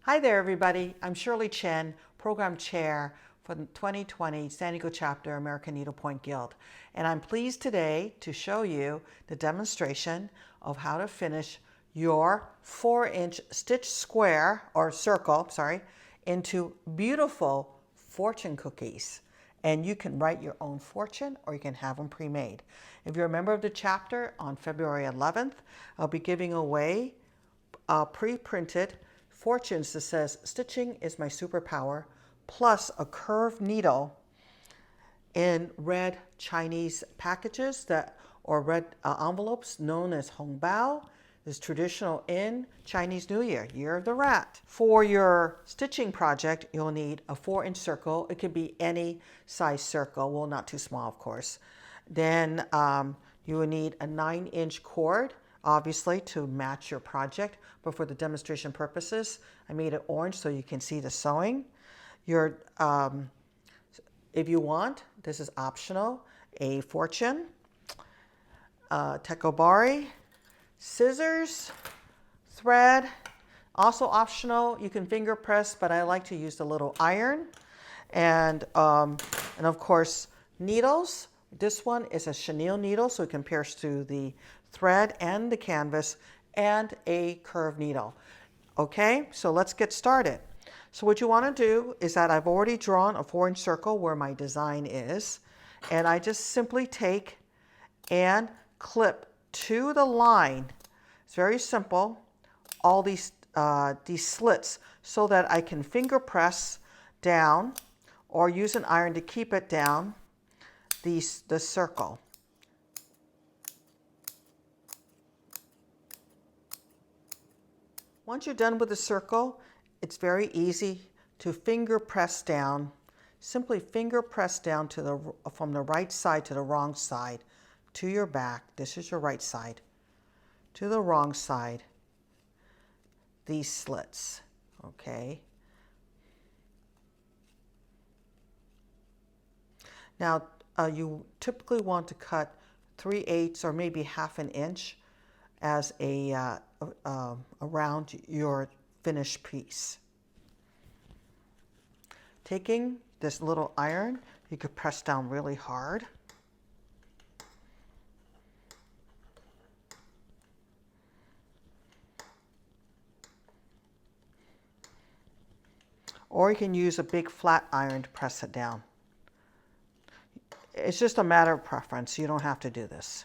Hi there, everybody. I'm Shirley Chen, Program Chair for the 2020 San Diego Chapter American Needlepoint Guild. And I'm pleased today to show you the demonstration of how to finish your 4-inch stitch square or circle, into beautiful fortune cookies. And you can write your own fortune or you can have them pre-made. If you're a member of the chapter, on February 11th, I'll be giving away pre-printed fortunes that says stitching is my superpower, plus a curved needle in red Chinese packages or red envelopes known as hongbao. Is traditional in Chinese New Year, Year of the Rat. For your stitching project, you'll need a 4-inch circle. It could be any size circle, well, not too small, of course. Then you will need a 9-inch cord, obviously, to match your project. But for the demonstration purposes, I made it orange so you can see the sewing. If you want, this is optional, a fortune, tekobari, scissors, thread, also optional. You can finger press, but I like to use the little iron, and of course needles. This one is a chenille needle, so it compares to the thread and the canvas, and a curved needle. Okay, so let's get started. So what you want to do is that I've already drawn a 4-inch circle where my design is, and I just simply take and clip to the line. It's very simple. All these slits so that I can finger press down or use an iron to keep it down the circle. Once you're done with the circle, it's very easy to finger press down. Simply finger press down from the right side to the wrong side to your back. This is your right side. To the wrong side, these slits, okay? Now, you typically want to cut 3/8 or maybe 1/2 inch as around your finished piece. Taking this little iron, you could press down really hard. Or you can use a big flat iron to press it down. It's just a matter of preference. You don't have to do this.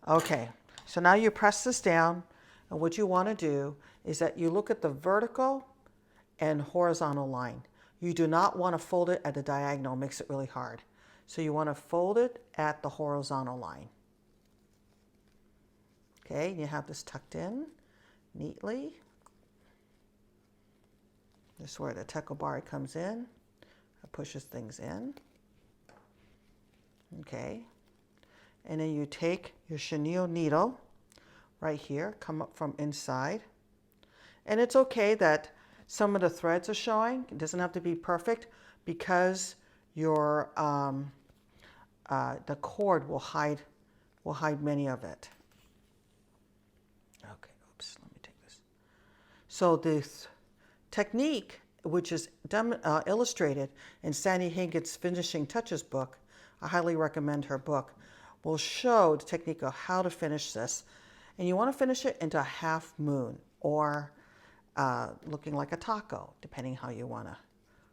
Okay, so now you press this down, and what you want to do is that you look at the vertical and horizontal line. You do not want to fold it at the diagonal. It makes it really hard. So you want to fold it at the horizontal line. Okay, you have this tucked in neatly. This is where the tekobari comes in. It pushes things in. Okay. And then you take your chenille needle right here, come up from inside. And it's okay that some of the threads are showing. It doesn't have to be perfect because your the cord will hide many of it. Okay, oops, let me take this. So this technique, which is illustrated in Sandy Hinkett's Finishing Touches book, I highly recommend her book, will show the technique of how to finish this. And you want to finish it into a half moon or looking like a taco, depending how you want to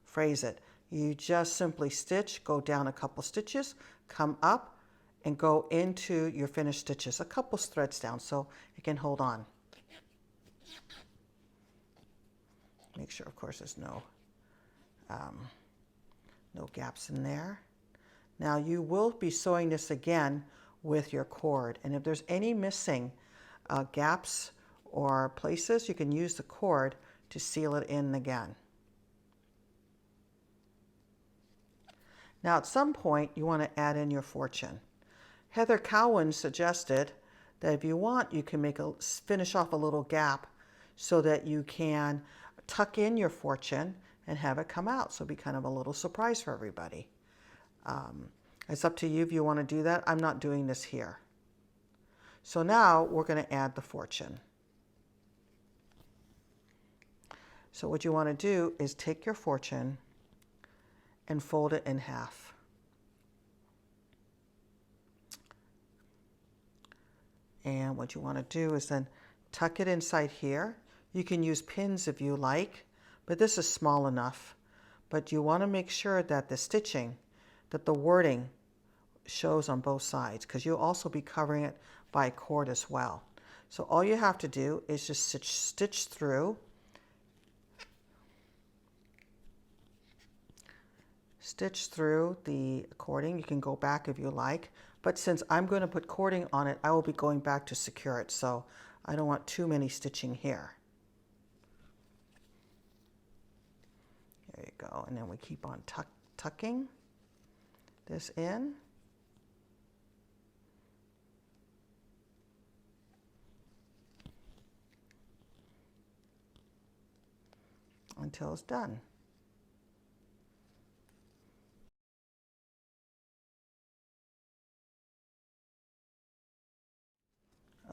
phrase it. You just simply stitch, go down a couple stitches, come up, and go into your finished stitches, a couple threads down so it can hold on. Make sure, of course, there's no gaps in there. Now you will be sewing this again with your cord, and if there's any missing gaps or places, you can use the cord to seal it in again. Now at some point you want to add in your fortune. Heather Cowan suggested that if you want, you can finish off a little gap so that you can tuck in your fortune and have it come out. So it'll be kind of a little surprise for everybody. It's up to you if you want to do that. I'm not doing this here. So now we're going to add the fortune. So what you want to do is take your fortune and fold it in half. And what you want to do is then tuck it inside here. You can use pins if you like, but this is small enough. But you want to make sure that the stitching, that the wording shows on both sides, because you'll also be covering it by cord as well. So all you have to do is just stitch through. Stitch through the cording. You can go back if you like, but since I'm going to put cording on it, I will be going back to secure it, so I don't want too many stitching here. There you go, and then we keep on tucking this in. Until it's done.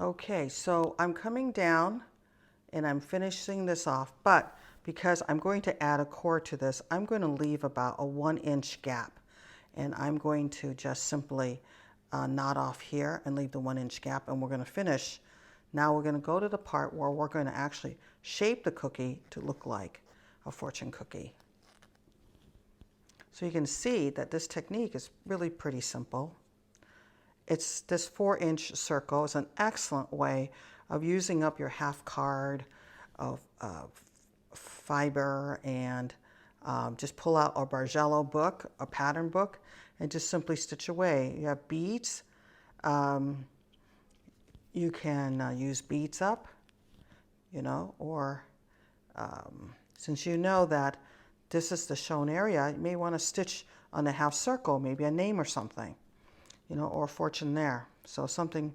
Okay, so I'm coming down and I'm finishing this off, but because I'm going to add a cord to this, I'm going to leave about a 1-inch gap, and I'm going to just simply knot off here and leave the 1-inch gap, and we're going to finish. Now we're going to go to the part where we're going to actually shape the cookie to look like a fortune cookie. So you can see that this technique is really pretty simple. It's this 4-inch circle is an excellent way of using up your half card of fiber, and just pull out a Bargello book, a pattern book, and just simply stitch away. You have beads. You can use beads up, you know, or since you know that this is the shown area, you may want to stitch on the half circle, maybe a name or something, you know, or a fortune there. So something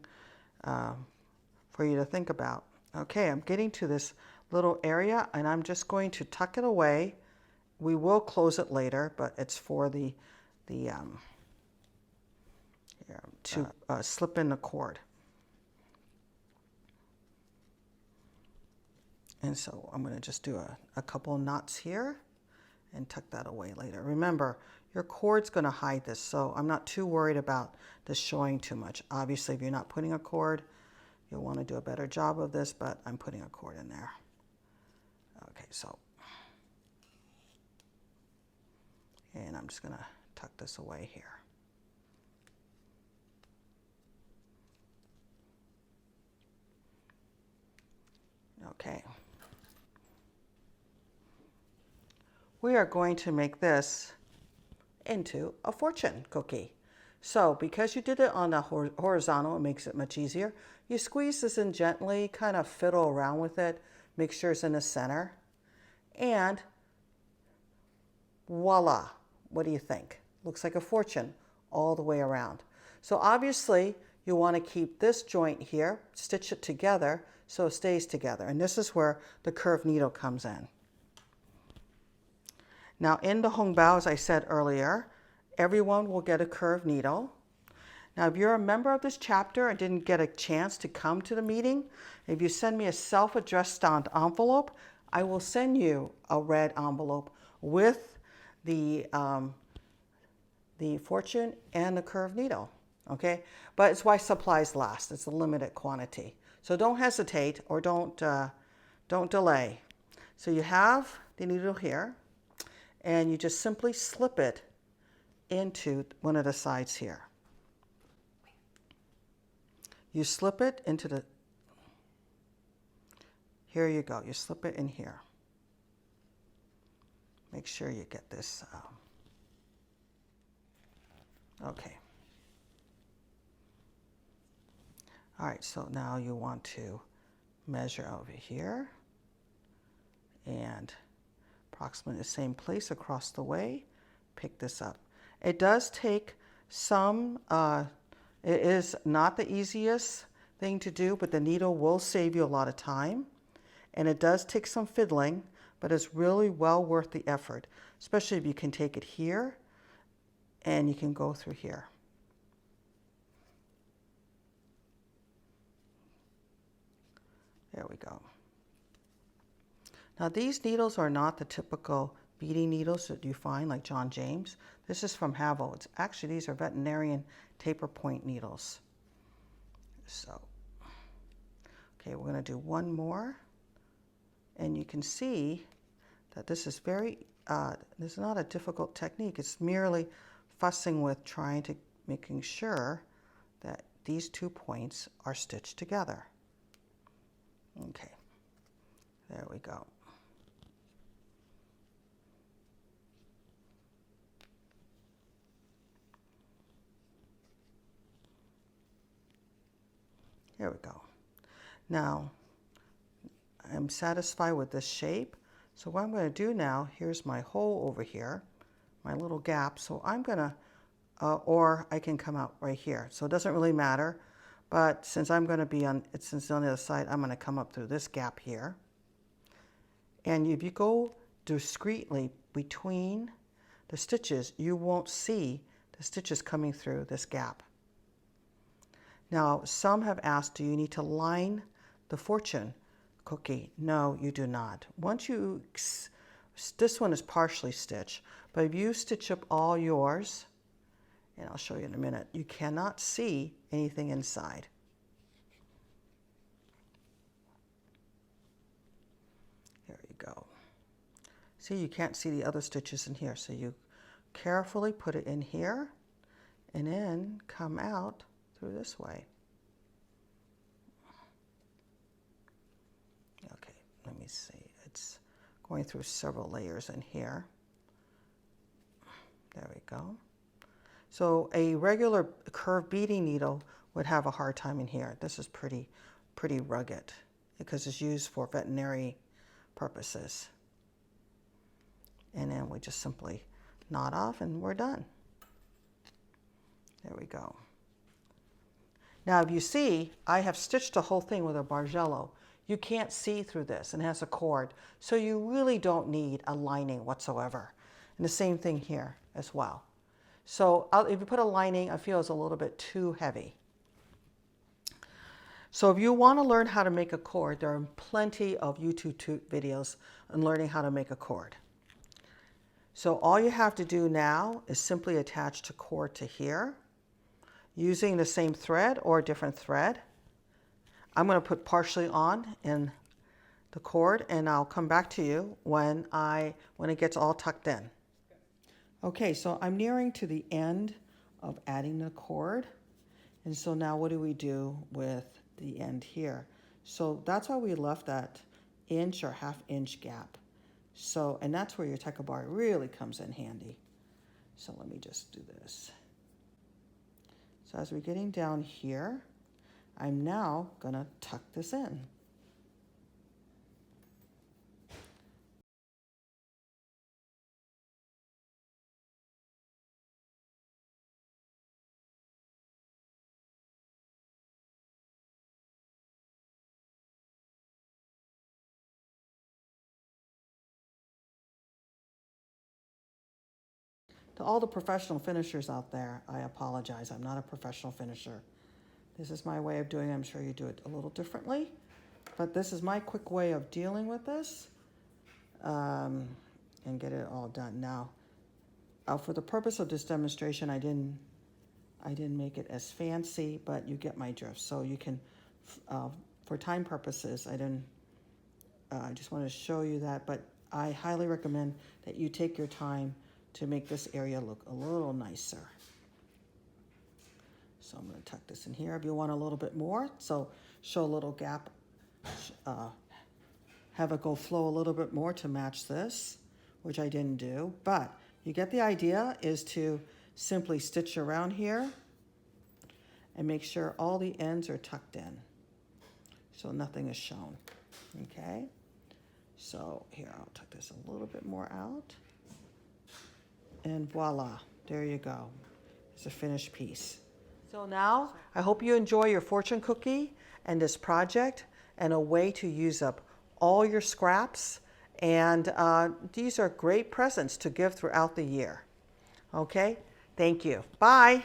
for you to think about. Okay, I'm getting to this little area, and I'm just going to tuck it away. We will close it later, but it's for to slip in the cord. And so I'm going to just do a couple of knots here and tuck that away later. Remember, your cord's going to hide this, so I'm not too worried about this showing too much. Obviously, if you're not putting a cord, you'll want to do a better job of this, but I'm putting a cord in there. Okay, so, and I'm just going to tuck this away here. Okay. We are going to make this into a fortune cookie. So because you did it on the horizontal, it makes it much easier. You squeeze this in gently, kind of fiddle around with it, make sure it's in the center, and voila. What do you think? Looks like a fortune all the way around. So obviously you want to keep this joint here, stitch it together so it stays together. And this is where the curved needle comes in. Now in the hongbao, as I said earlier, everyone will get a curved needle. Now if you're a member of this chapter and didn't get a chance to come to the meeting, if you send me a self-addressed stamped envelope, I will send you a red envelope with the fortune and the curved needle, okay? But it's why supplies last. It's a limited quantity. So don't hesitate or don't delay. So you have the needle here, and you just simply slip it into one of the sides here. You slip it into the, here you go, you slip it in here. Make sure you get this, okay. All right, so now you want to measure over here and approximately the same place across the way, pick this up. It does take some, it is not the easiest thing to do, but the needle will save you a lot of time. And it does take some fiddling, but it's really well worth the effort, especially if you can take it here and you can go through here. There we go. Now these needles are not the typical beading needles that you find like John James. This is from Havel. It's actually, these are veterinarian taper point needles. So, okay, we're going to do one more. And you can see that this is this is not a difficult technique. It's merely fussing with making sure that these 2 points are stitched together. Okay, there we go. There we go. Now, I'm satisfied with this shape. So what I'm going to do now, here's my hole over here, my little gap. So I'm going to, or I can come out right here. So it doesn't really matter. But since I'm going to be on, since it's on the other side, I'm going to come up through this gap here. And if you go discreetly between the stitches, you won't see the stitches coming through this gap. Now, some have asked, do you need to line the fortune cookie? No, you do not. Once you, this one is partially stitched, but if you stitch up all yours, and I'll show you in a minute, you cannot see anything inside. There you go. See, you can't see the other stitches in here, so you carefully put it in here and then come out through this way. Okay, let me see. It's going through several layers in here. There we go. So a regular curved beading needle would have a hard time in here. This is pretty rugged because it's used for veterinary purposes. And then we just simply knot off and we're done. There we go. Now, if you see, I have stitched the whole thing with a Bargello. You can't see through this, and it has a cord, so you really don't need a lining whatsoever. And the same thing here as well. So if you put a lining, I feel it's a little bit too heavy. So if you want to learn how to make a cord, there are plenty of YouTube videos on learning how to make a cord. So all you have to do now is simply attach the cord to here, using the same thread or a different thread. I'm going to put partially on in the cord, and I'll come back to you when it gets all tucked in. Okay, so I'm nearing to the end of adding the cord, and so now what do we do with the end here? So that's why we left that inch or half-inch gap. So, and that's where your Tekka bar really comes in handy. So let me just do this. So as we're getting down here, I'm now going to tuck this in. To all the professional finishers out there, I apologize. I'm not a professional finisher. This is my way of doing it. I'm sure you do it a little differently, but this is my quick way of dealing with this and get it all done. Now, for the purpose of this demonstration, I didn't make it as fancy, but you get my drift. So you can, for time purposes, I just want to show you that, but I highly recommend that you take your time to make this area look a little nicer. So I'm going to tuck this in here if you want a little bit more. So show a little gap, have it go flow a little bit more to match this, which I didn't do. But you get the idea, is to simply stitch around here and make sure all the ends are tucked in so nothing is shown. Okay, so here, I'll tuck this a little bit more out. And voila, there you go. It's a finished piece. So now, I hope you enjoy your fortune cookie and this project and a way to use up all your scraps. And these are great presents to give throughout the year. Okay, thank you. Bye.